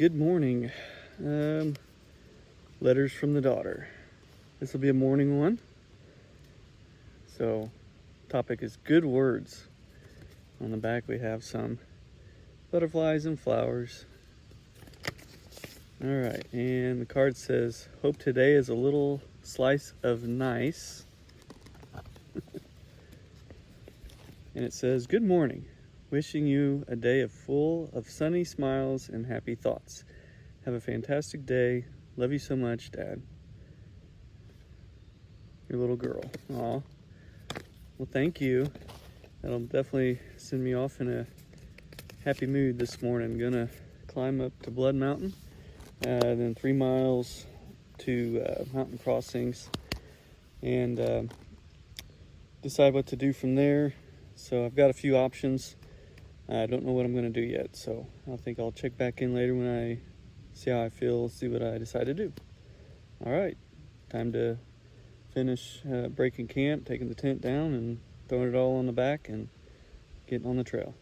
good morning. Letters from the daughter. This will be a morning one. So, topic is good words. On the back we have some butterflies and flowers. Alright, and the card says, hope today is a little slice of nice. And it says, good morning. Wishing you a day full of sunny smiles and happy thoughts. Have a fantastic day. Love you so much, Dad. Your little girl. Aw. Well, thank you. That'll definitely send me off in a happy mood this morning. I'm gonna climb up to Blood Mountain, then 3 miles to mountain crossings, and decide what to do from there. So I've got a few options. I don't know what I'm going to do yet, so I think I'll check back in later when I see how I feel, see what I decide to do. All right, time to finish breaking camp, taking the tent down and throwing it all on the back and getting on the trail.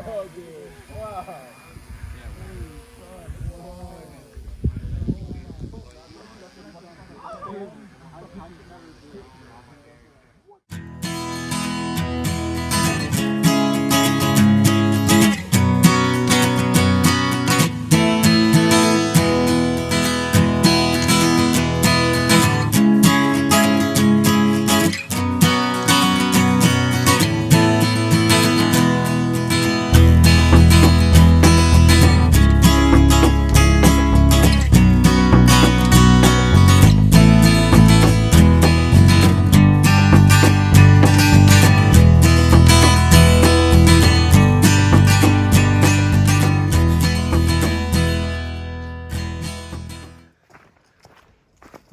Oh, dude. Wow.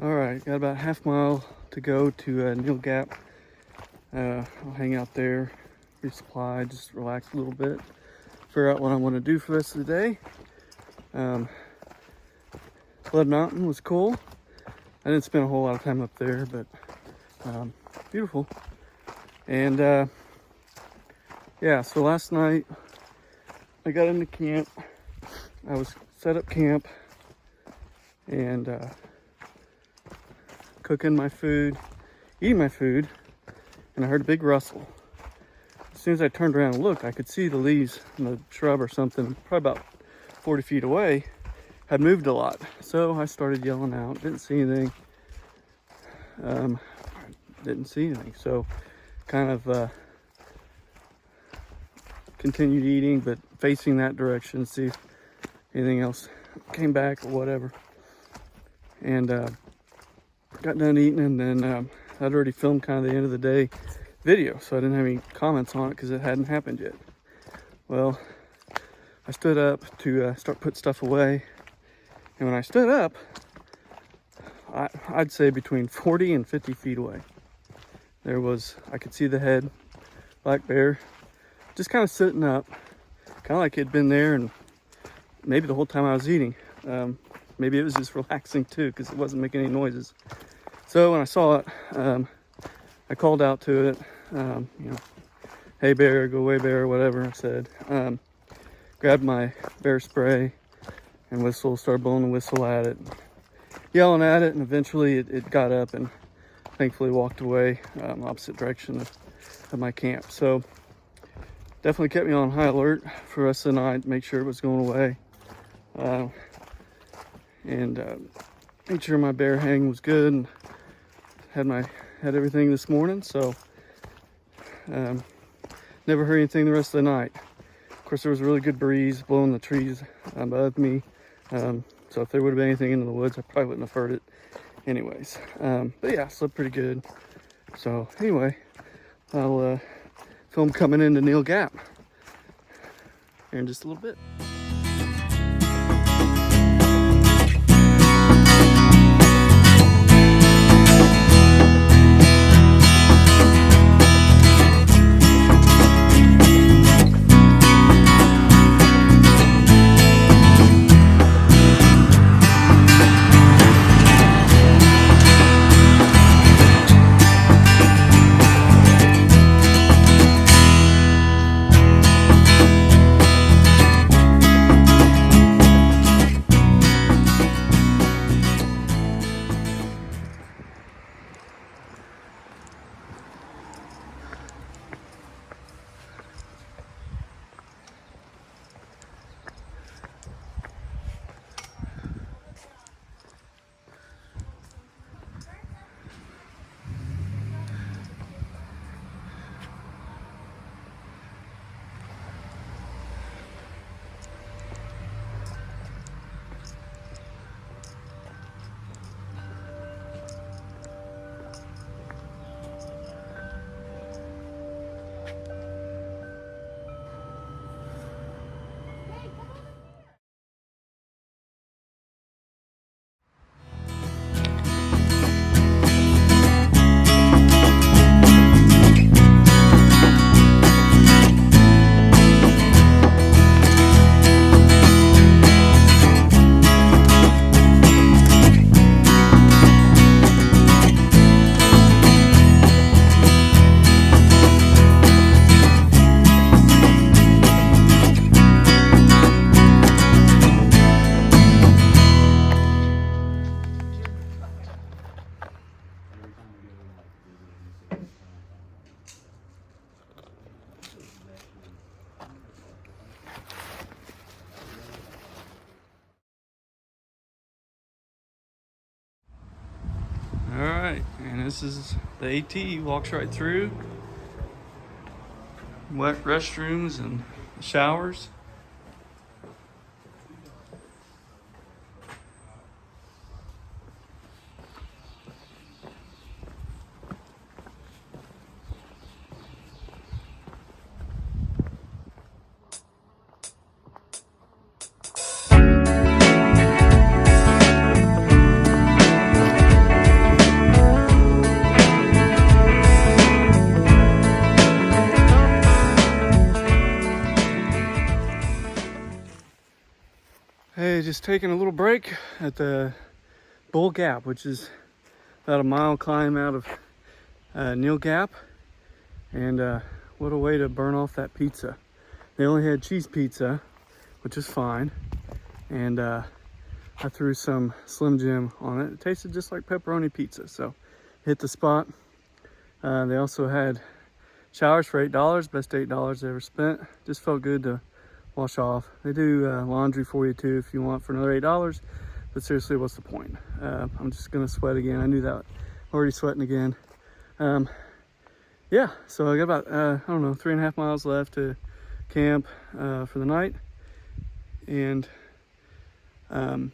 Alright, got about a half mile to go to Neal Gap. I'll hang out there, resupply, just relax a little bit, figure out what I want to do for the rest of the day. Blood Mountain was cool. I didn't spend a whole lot of time up there, but beautiful. And yeah, so last night I got into camp. I was set up camp and cooking my food, eating my food, and I heard a big rustle. As soon as I turned around and looked, I could see the leaves in the shrub or something, probably about 40 feet away, had moved a lot. So I started yelling out, didn't see anything. So kind of continued eating, but facing that direction, see if anything else came back or whatever. And got done eating, and then I'd already filmed kind of the end of the day video, so I didn't have any comments on it because it hadn't happened yet. Well, I stood up to start putting stuff away, and when I stood up, I'd say between 40 and 50 feet away, I could see the head, black bear, just kind of sitting up, kind of like it'd been there, and maybe the whole time I was eating. Maybe it was just relaxing too, because it wasn't making any noises. So when I saw it, I called out to it, hey bear, go away bear, whatever I said. Grabbed my bear spray and started blowing the whistle at it, yelling at it, and eventually it got up and thankfully walked away opposite direction of my camp. So definitely kept me on high alert for the rest of the night, make sure it was going away. And made sure my bear hang was good, and had everything this morning. So never heard anything the rest of the night. Of course, there was a really good breeze blowing the trees above me. So if there would have been anything in the woods, I probably wouldn't have heard it. anyways, but yeah, slept pretty good. So anyway, I'll film coming into Neal Gap here in just a little bit. All right, and this is the AT, walks right through. Wet restrooms and showers. Hey, just taking a little break at the Bull Gap, which is about a mile climb out of Neal Gap. And what a way to burn off that pizza. They only had cheese pizza, which is fine. And I threw some Slim Jim on it. It tasted just like pepperoni pizza, so hit the spot. They also had showers for $8, best $8 I ever spent. Just felt good to wash off. They do laundry for you too if you want for another $8, but seriously, what's the point? I'm just gonna sweat again. I knew that. Already sweating again. Yeah, so I got about I don't know, 3.5 miles left to camp for the night, and got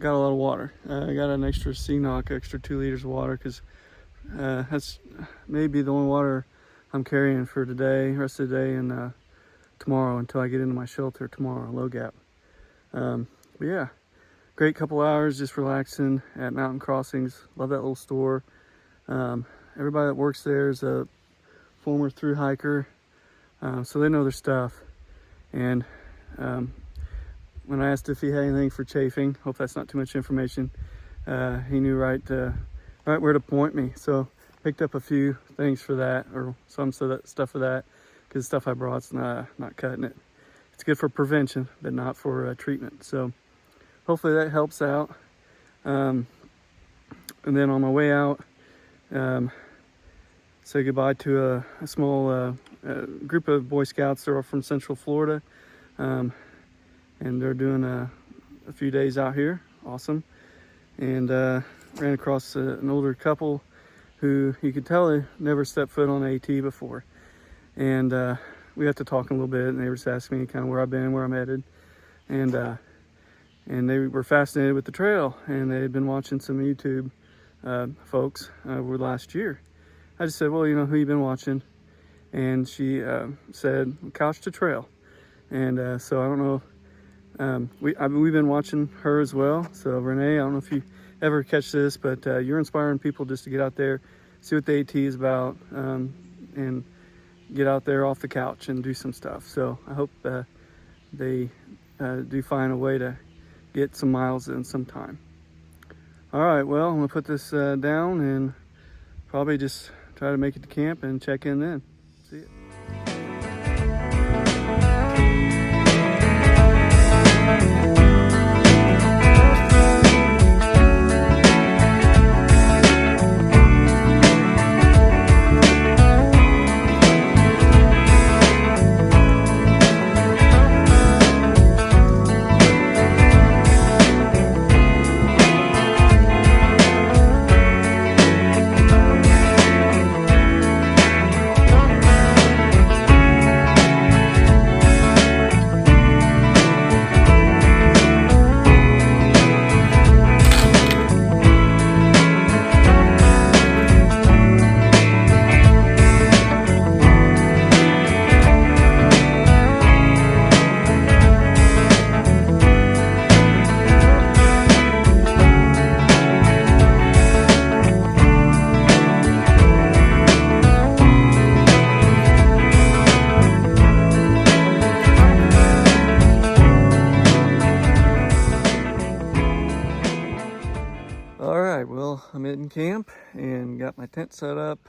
a lot of water. I got an extra CNOC, extra 2 liters of water, because that's maybe the only water I'm carrying for today, rest of the day, and tomorrow until I get into my shelter tomorrow, Low Gap. But yeah, great couple hours just relaxing at Mountain Crossings. Love that little store. Everybody that works there is a former thru hiker, so they know their stuff. And when I asked if he had anything for chafing, hope that's not too much information, he knew right where to point me. So picked up a few things for that, or some stuff for that, because the stuff I brought's not cutting it. It's good for prevention, but not for treatment. So hopefully that helps out. And then on my way out, say goodbye to a small group of Boy Scouts. They're all from Central Florida, and they're doing a few days out here. Awesome. And ran across an older couple who you could tell they never stepped foot on AT before. And we got to talking a little bit, and they were just asking me kind of where I've been, where I'm headed. And and they were fascinated with the trail, and they had been watching some YouTube folks over last year. I just said, well, you know, who you been watching? And she said, Couch to Trail. And so I don't know, we've been watching her as well. So Renee, I don't know if you ever catch this, but you're inspiring people just to get out there, see what the AT is about, and get out there off the couch and do some stuff. So I hope they do find a way to get some miles in sometime. All right, well, I'm gonna put this down and probably just try to make it to camp and check in then. See ya. All right, well, I'm in camp and got my tent set up,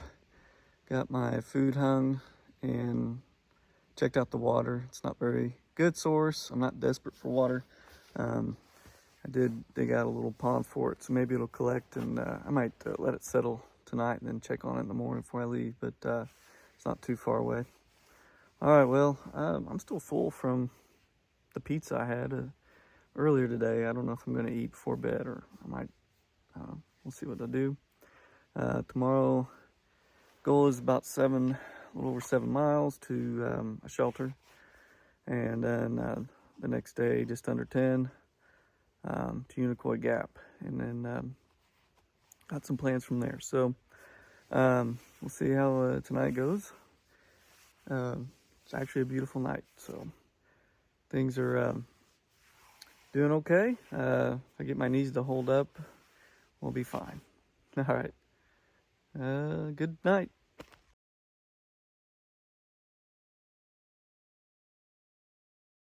got my food hung, and checked out the water. It's not very good source. I'm not desperate for water. I did dig out a little pond for it, so maybe it'll collect, and I might let it settle tonight and then check on it in the morning before I leave, but it's not too far away. All right, well, I'm still full from the pizza I had earlier today. I don't know if I'm going to eat before bed, or I might, we'll see what I do. Tomorrow, goal is about a little over 7 miles to a shelter, and then the next day, just under 10 to Unicoi Gap, and then got some plans from there. So we'll see how tonight goes. It's actually a beautiful night, so things are doing okay. If I get my knees to hold up, we'll be fine. All right. Good night.